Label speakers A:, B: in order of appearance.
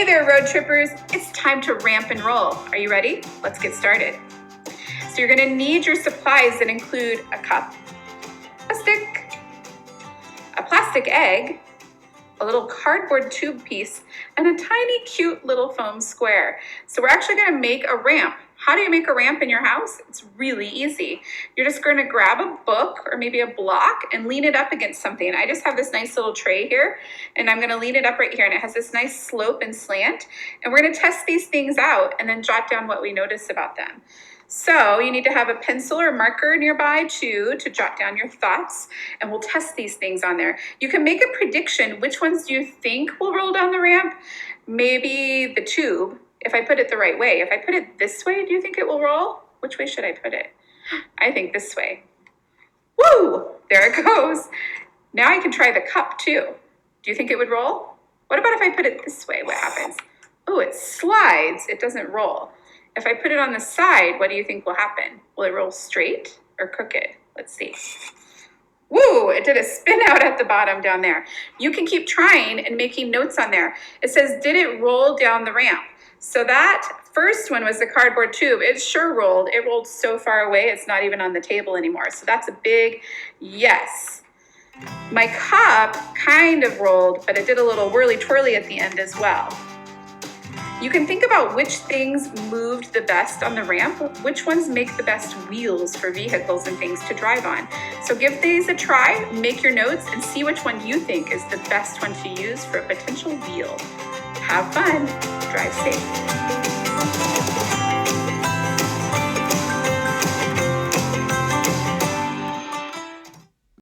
A: Hey there, road trippers. It's time to ramp and roll. Are you ready? Let's get started. So you're gonna need your supplies that include a cup, a stick, a plastic egg, a little cardboard tube piece, and a tiny cute little foam square. So we're actually gonna make a ramp. How do you make a ramp in your house? It's really easy. You're just gonna grab a book or maybe a block and lean it up against something. I just have this nice little tray here, and I'm gonna lean it up right here, and it has this nice slope and slant. And we're gonna test these things out and then jot down what we notice about them. So you need to have a pencil or marker nearby too to jot down your thoughts, and we'll test these things on there. You can make a prediction. Which ones do you think will roll down the ramp? Maybe the tube, if I put it the right way. If I put it this way, do you think it will roll? Which way should I put it? I think this way. Woo! There it goes. Now I can try the cup too. Do you think it would roll? What about if I put it this way? What happens? Oh, it slides. It doesn't roll. If I put it on the side, what do you think will happen? Will it roll straight or crooked? Let's see. Woo, it did a spin out at the bottom down there. You can keep trying and making notes on there. It says, did it roll down the ramp? So that first one was the cardboard tube. It sure rolled. It rolled so far away, it's not even on the table anymore. So that's a big yes. My cup kind of rolled, but it did a little whirly twirly at the end as well. You can think about which things moved the best on the ramp, which ones make the best wheels for vehicles and things to drive on. So give these a try, make your notes, and see which one you think is the best one to use for a potential wheel. Have fun, drive safe.